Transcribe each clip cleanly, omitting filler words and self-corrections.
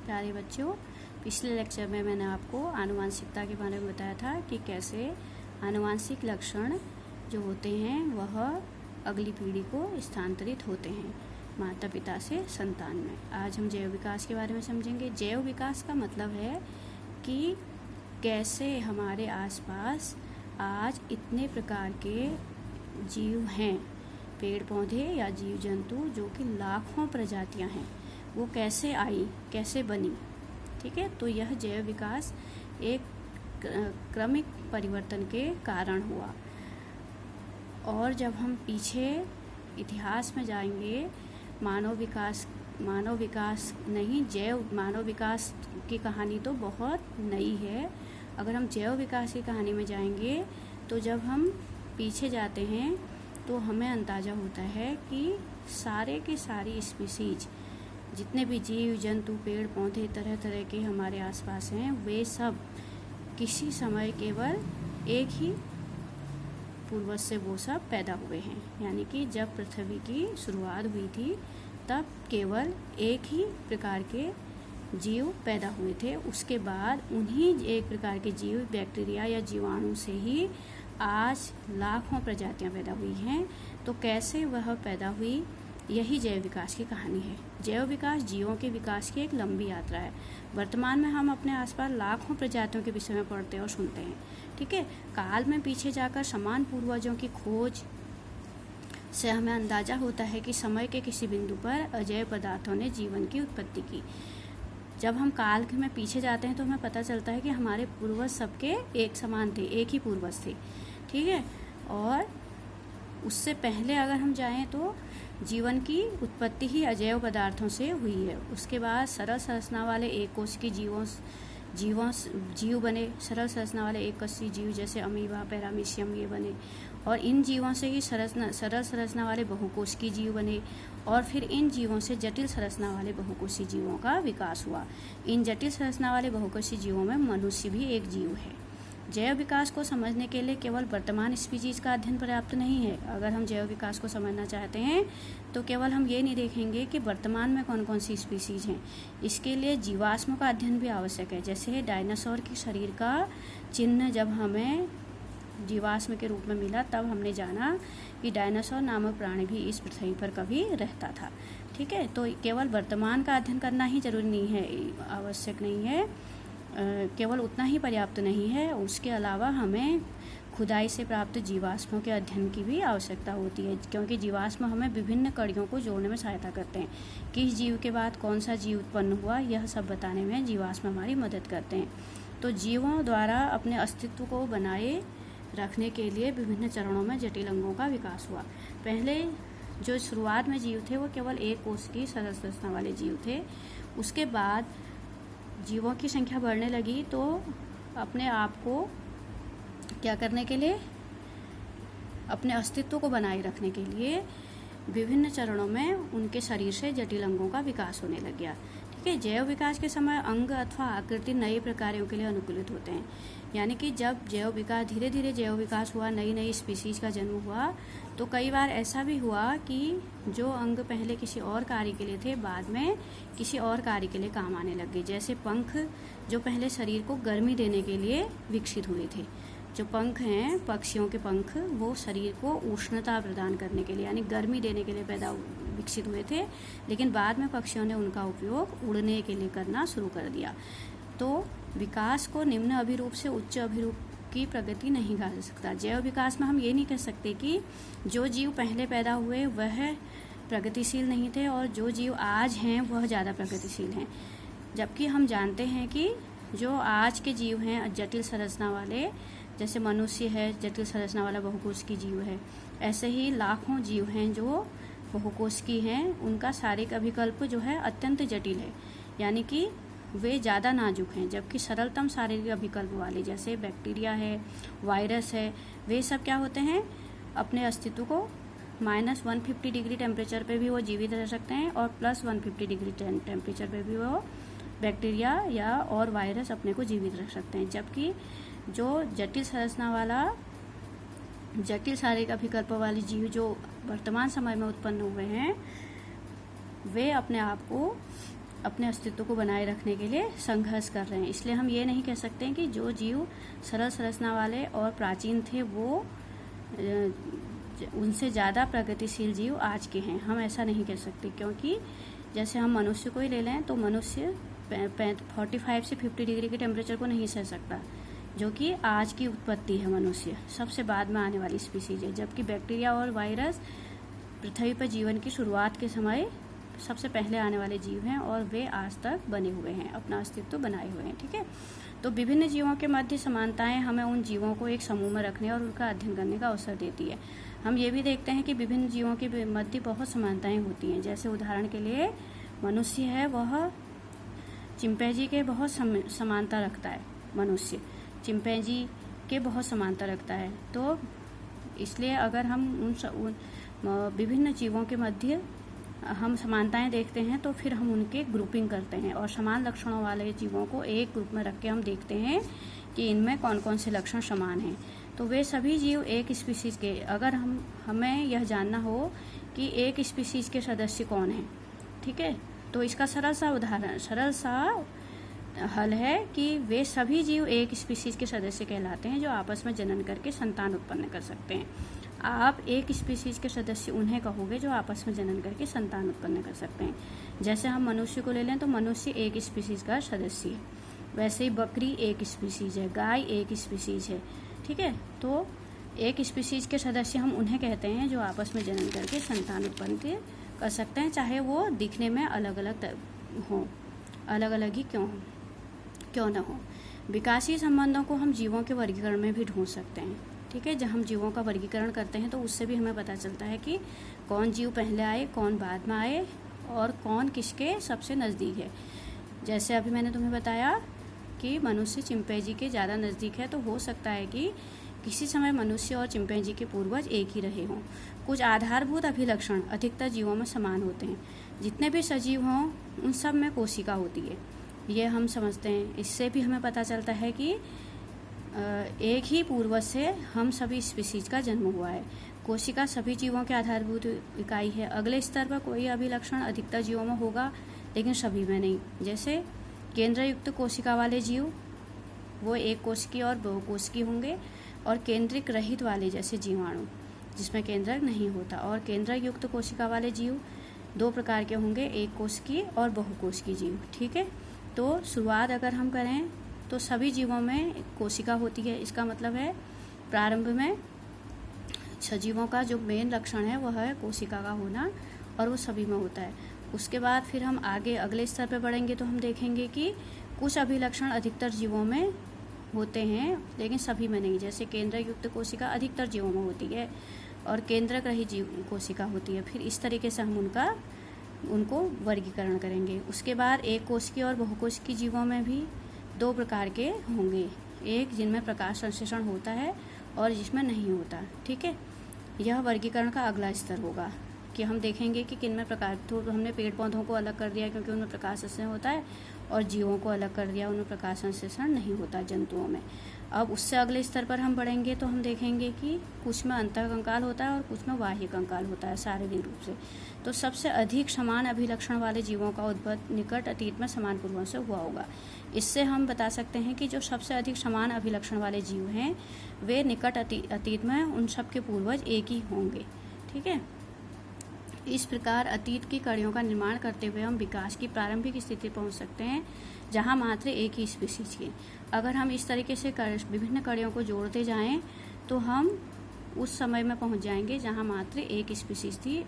प्यारे बच्चों, पिछले लेक्चर में मैंने आपको आनुवांशिकता के बारे में बताया था कि कैसे आनुवांशिक लक्षण जो होते हैं वह अगली पीढ़ी को स्थानांतरित होते हैं माता पिता से संतान में। आज हम जैव विकास के बारे में समझेंगे। जैव विकास का मतलब है कि कैसे हमारे आसपास आज इतने प्रकार के जीव हैं, पेड़ पौधे या जीव जंतु जो कि लाखों प्रजातियां हैं, वो कैसे आई, कैसे बनी। ठीक है, तो यह जैव विकास एक क्रमिक परिवर्तन के कारण हुआ। और जब हम पीछे इतिहास में जाएंगे, मानव विकास नहीं, मानव विकास की कहानी तो बहुत नई है। अगर हम जैव विकास की कहानी में जाएंगे तो जब हम पीछे जाते हैं तो हमें अंदाज़ा होता है कि सारे के सारी स्पीसीज, जितने भी जीव जंतु पेड़ पौधे तरह तरह के हमारे आसपास हैं, वे सब किसी समय केवल एक ही पूर्वज से वो सब पैदा हुए हैं। यानी कि जब पृथ्वी की शुरुआत हुई थी तब केवल एक ही प्रकार के जीव पैदा हुए थे। उसके बाद उन्हीं एक प्रकार के जीव, बैक्टीरिया या जीवाणु से ही आज लाखों प्रजातियां पैदा हुई हैं। तो कैसे वह पैदा हुई, यही जैव विकास की कहानी है। जैव विकास जीवों के विकास की एक लंबी यात्रा है। वर्तमान में हम अपने आसपास लाखों प्रजातियों के विषय में पढ़ते और सुनते हैं। ठीक है, काल में पीछे जाकर समान पूर्वजों की खोज से हमें अंदाजा होता है कि समय के किसी बिंदु पर अजैव पदार्थों ने जीवन की उत्पत्ति की। जब हम काल में पीछे जाते हैं तो हमें पता चलता है कि हमारे पूर्वज सबके एक समान थे, एक ही पूर्वज थे। ठीक है, और उससे पहले अगर हम जाएं तो जीवन की उत्पत्ति ही अजैव पदार्थों से हुई है। उसके बाद सरल संरचना वाले एक कोश की जीव बने। सरल संरचना वाले एक कोषीय जीव जैसे अमीबा, पैरामीशियम ये बने। और इन जीवों से ही सरल संरचना वाले बहुकोशिकीय जीव बने। और फिर इन जीवों से जटिल संरचना वाले बहुकोशिकीय जीवों का विकास हुआ। इन जटिल संरचना वाले बहुकोशिकीय जीवों में मनुष्य भी एक जीव है। जैव विकास को समझने के लिए केवल वर्तमान स्पीशीज का अध्ययन पर्याप्त नहीं है। अगर हम जैव विकास को समझना चाहते हैं तो केवल हम ये नहीं देखेंगे कि वर्तमान में कौन कौन सी स्पीशीज हैं, इसके लिए जीवाश्म का अध्ययन भी आवश्यक है। जैसे डायनासोर के शरीर का चिन्ह जब हमें जीवाश्म के रूप में मिला तब हमने जाना कि डायनासोर नामक प्राणी भी इस पृथ्वी पर कभी रहता था। ठीक है, तो केवल वर्तमान का अध्ययन करना ही जरूरी नहीं है, आवश्यक नहीं है, केवल उतना ही पर्याप्त नहीं है। उसके अलावा हमें खुदाई से प्राप्त जीवाश्मों के अध्ययन की भी आवश्यकता होती है, क्योंकि जीवाश्म हमें विभिन्न कड़ियों को जोड़ने में सहायता करते हैं। किस जीव के बाद कौन सा जीव उत्पन्न हुआ, यह सब बताने में जीवाश्म हमारी मदद करते हैं। तो जीवों द्वारा अपने अस्तित्व को बनाए रखने के लिए विभिन्न चरणों में जटिल अंगों का विकास हुआ। पहले जो शुरुआत में जीव थे वो केवल एक कोश की सरल संरचना वाले जीव थे। उसके बाद जीवों की संख्या बढ़ने लगी तो अपने आप को क्या करने के लिए, अपने अस्तित्व को बनाए रखने के लिए विभिन्न चरणों में उनके शरीर से जटिल अंगों का विकास होने लग गया। ठीक है, जैव विकास के समय अंग अथवा आकृति नए प्रकारों के लिए अनुकूलित होते हैं। यानी कि जब जैव विकास धीरे धीरे जैव विकास हुआ, नई नई स्पीशीज का जन्म हुआ, तो कई बार ऐसा भी हुआ कि जो अंग पहले किसी और कार्य के लिए थे बाद में किसी और कार्य के लिए काम आने लग गए। जैसे पंख जो पहले शरीर को गर्मी देने के लिए विकसित हुए थे। जो पंख हैं, पक्षियों के पंख, वो शरीर को उष्णता प्रदान करने के लिए यानी गर्मी देने के लिए विकसित हुए थे। लेकिन बाद में पक्षियों ने उनका उपयोग उड़ने के लिए करना शुरू कर दिया। तो विकास को निम्न अभिरूप से उच्च अभिरूप की प्रगति नहीं कहा जा सकता। जैव विकास में हम ये नहीं कह सकते कि जो जीव पहले पैदा हुए वह प्रगतिशील नहीं थे और जो जीव आज हैं वह ज़्यादा प्रगतिशील हैं। जबकि हम जानते हैं कि जो आज के जीव हैं जटिल संरचना वाले, जैसे मनुष्य है जटिल संरचना वाला बहुकोशिकीय जीव है, ऐसे ही लाखों जीव हैं जो बहुकोशिकीय हैं। उनका शारीरिक अभिकल्प जो है अत्यंत जटिल है, यानी कि वे ज़्यादा नाजुक हैं। जबकि सरलतम शारीरिक अभिकल्प वाले जैसे बैक्टीरिया है, वायरस है, वे सब क्या होते हैं, अपने अस्तित्व को -150 डिग्री टेम्परेचर पे भी वो जीवित रह सकते हैं और +150 डिग्री टेम्परेचर पे भी वो बैक्टीरिया या और वायरस अपने को जीवित रख सकते हैं। जबकि जो जटिल संरचना वाला, जटिल शारीरिक अभिकल्प वाले जीव जो वर्तमान समय में उत्पन्न हुए हैं, वे अपने आप को अपने अस्तित्व को बनाए रखने के लिए संघर्ष कर रहे हैं। इसलिए हम ये नहीं कह सकते हैं कि जो जीव सरल संरचना वाले और प्राचीन थे वो उनसे ज़्यादा प्रगतिशील जीव आज के हैं, हम ऐसा नहीं कह सकते। क्योंकि जैसे हम मनुष्य को ही ले लें तो मनुष्य 45 से 50 डिग्री के टेम्परेचर को नहीं सह सकता, जो कि आज की उत्पत्ति है। मनुष्य सबसे बाद में आने वाली स्पीसीज है, जबकि बैक्टीरिया और वायरस पृथ्वी पर जीवन की शुरुआत के समय सबसे पहले आने वाले जीव हैं और वे आज तक बने हुए हैं, अपना अस्तित्व बनाए हुए हैं। ठीक है, तो विभिन्न जीवों के मध्य समानताएं हमें उन जीवों को एक समूह में रखने और उनका अध्ययन करने का अवसर देती है। हम ये भी देखते हैं कि विभिन्न जीवों के मध्य बहुत समानताएं होती हैं। जैसे उदाहरण के लिए मनुष्य है, वह चिंपैंजी के बहुत समानता रखता है। मनुष्य चिंपैंजी के बहुत समानता रखता है। तो इसलिए अगर हम उन विभिन्न जीवों के मध्य हम समानताएं देखते हैं तो फिर हम उनके ग्रुपिंग करते हैं और समान लक्षणों वाले जीवों को एक ग्रुप में रख के हम देखते हैं कि इनमें कौन कौन से लक्षण समान हैं। तो वे सभी जीव एक स्पीसीज के, अगर हमें यह जानना हो कि एक स्पीसीज के सदस्य कौन हैं, ठीक है, तो इसका सरल सा हल है कि वे सभी जीव एक स्पीसीज के सदस्य कहलाते हैं जो आपस में जनन करके संतान उत्पन्न कर सकते हैं। आप एक स्पीसीज के सदस्य उन्हें कहोगे जो आपस में जनन करके संतान उत्पन्न कर सकते हैं। जैसे हम मनुष्य को ले लें तो मनुष्य एक स्पीसीज का सदस्य है, वैसे ही बकरी एक स्पीसीज है, गाय एक स्पीसीज है। ठीक है, तो एक स्पीसीज के सदस्य हम उन्हें कहते हैं जो आपस में जनन करके संतान उत्पन्न कर सकते हैं, चाहे वो दिखने में अलग अलग हों, अलग अलग ही क्यों न हो। विकासीय संबंधों को हम जीवों के वर्गीकरण में भी ढूंढ सकते हैं। ठीक है, जब हम जीवों का वर्गीकरण करते हैं तो उससे भी हमें पता चलता है कि कौन जीव पहले आए, कौन बाद में आए और कौन किसके सबसे नज़दीक है। जैसे अभी मैंने तुम्हें बताया कि मनुष्य चिंपैंजी के ज़्यादा नज़दीक है, तो हो सकता है कि किसी समय मनुष्य और चिंपैंजी के पूर्वज एक ही रहे हों। कुछ आधारभूत अभिलक्षण अधिकतर जीवों में समान होते हैं। जितने भी सजीव हों उन सब में कोशिका होती है, ये हम समझते हैं। इससे भी हमें पता चलता है कि एक ही पूर्वज से हम सभी स्पीसीज का जन्म हुआ है। कोशिका सभी जीवों के आधारभूत इकाई है। अगले स्तर पर कोई अभिलक्षण अधिकतर जीवों में होगा लेकिन सभी में नहीं। जैसे केंद्रयुक्त कोशिका वाले जीव वो एक कोशिकीय और बहुकोशिकीय होंगे, और केंद्रिक रहित वाले जैसे जीवाणु जिसमें केंद्रक नहीं होता, और केंद्रक युक्त कोशिका वाले जीव दो प्रकार के होंगे, एक कोशिकीय और बहुकोशिकीय जीव। ठीक है, तो शुरुआत अगर हम करें तो सभी जीवों में कोशिका होती है। इसका मतलब है प्रारंभ में सजीवों का जो मेन लक्षण है वह है कोशिका का होना, और वो सभी में होता है। उसके बाद फिर हम आगे अगले स्तर पर बढ़ेंगे तो हम देखेंगे कि कुछ अभिलक्षण अधिकतर जीवों में होते हैं लेकिन सभी में नहीं। जैसे केंद्रक युक्त कोशिका अधिकतर जीवों में होती है और केंद्रक रहित जीव कोशिका होती है। फिर इस तरीके से हम उनको वर्गीकरण करेंगे। उसके बाद एक कोशिकीय और बहुकोशिकीय जीवों में भी दो प्रकार के होंगे, एक जिनमें प्रकाश संश्लेषण होता है और जिसमें नहीं होता। ठीक है, यह वर्गीकरण का अगला स्तर होगा कि हम देखेंगे कि किन में प्रकाश, तो हमने पेड़ पौधों को अलग कर दिया क्योंकि उनमें प्रकाश संश्लेषण होता है, और जीवों को अलग कर दिया, उनमें प्रकाश संश्लेषण नहीं होता जंतुओं में। अब उससे अगले स्तर पर हम बढ़ेंगे तो हम देखेंगे कि कुछ में अंतःकंकाल होता है और कुछ में बाह्य कंकाल होता है शारीरिक रूप से। तो सबसे अधिक समान अभिलक्षण वाले जीवों का उद्भव निकट अतीत में समान पूर्वों से हुआ होगा। इससे हम बता सकते हैं कि जो सबसे अधिक समान अभिलक्षण वाले जीव हैं वे निकट अतीत में उन सब के पूर्वज एक ही होंगे। ठीक है, इस प्रकार अतीत की कड़ियों का निर्माण करते हुए हम विकास की प्रारंभिक स्थिति पहुंच सकते हैं जहां मात्र एक ही स्पीसीज की। अगर हम इस तरीके से विभिन्न कड़ियों को जोड़ते जाएं तो हम उस समय में पहुंच जाएंगे जहां मात्र एक स्पीसीज थी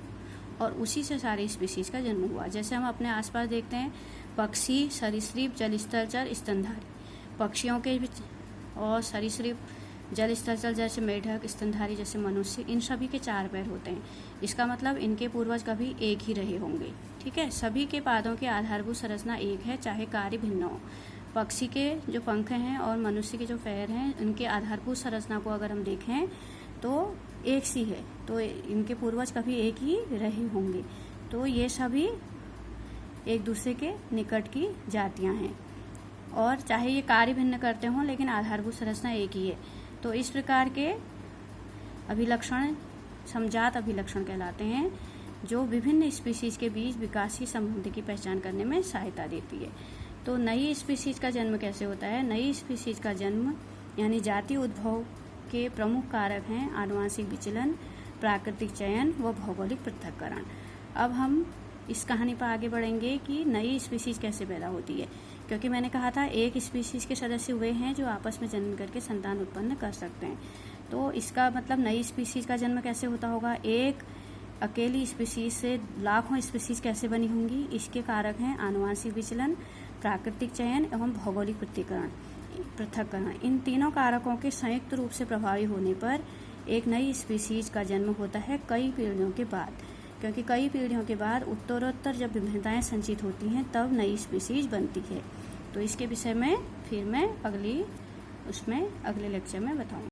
और उसी से सारी स्पीसीज का जन्म हुआ। जैसे हम अपने आसपास देखते हैं, पक्षी, सरीसृप, जलस्थलचर, स्तनधारी। पक्षियों के और सरीसृप, जलस्थलचर जैसे मेढक, स्तनधारी जैसे मनुष्य, इन सभी के 4 पैर होते हैं। इसका मतलब इनके पूर्वज कभी एक ही रहे होंगे। ठीक है, सभी के पादों की आधारभूत संरचना एक है, चाहे कार्य भिन्न हो। पक्षी के जो पंख हैं और मनुष्य के जो पैर हैं, इनके आधारभूत संरचना को अगर हम देखें तो एक सी है, तो इनके पूर्वज कभी एक ही रहे होंगे। तो ये सभी एक दूसरे के निकट की जातियां हैं, और चाहे ये कार्य भिन्न करते हों लेकिन आधारभूत संरचना एक ही है। तो इस प्रकार के अभिलक्षण समजात अभिलक्षण कहलाते हैं। जो विभिन्न स्पीशीज के बीच विकासीय संबंध की पहचान करने में सहायता देती है। तो नई स्पीशीज का जन्म कैसे होता है? नई स्पीशीज का जन्म यानी जातीय उद्भव के प्रमुख कारक हैं आनुवांशिक विचलन, प्राकृतिक चयन व भौगोलिक पृथक्करण। अब हम इस कहानी पर आगे बढ़ेंगे कि नई स्पीशीज कैसे पैदा होती है, क्योंकि मैंने कहा था एक स्पीशीज के सदस्य हुए हैं जो आपस में जन्म करके संतान उत्पन्न कर सकते हैं। तो इसका मतलब नई स्पीशीज का जन्म कैसे होता होगा? एक अकेली स्पीशीज से लाखों स्पीशीज कैसे बनी होंगी? इसके कारक हैं आनुवांशिक विचलन, प्राकृतिक चयन एवं भौगोलिक पृथक्करण। इन तीनों कारकों के संयुक्त रूप से प्रभावी होने पर एक नई स्पीशीज का जन्म होता है कई पीढ़ियों के बाद, क्योंकि कई पीढ़ियों के बाद उत्तरोत्तर जब विभिन्नताएं संचित होती हैं तब नई स्पीशीज बनती है। तो इसके विषय में फिर मैं अगले लेक्चर में बताऊंगी।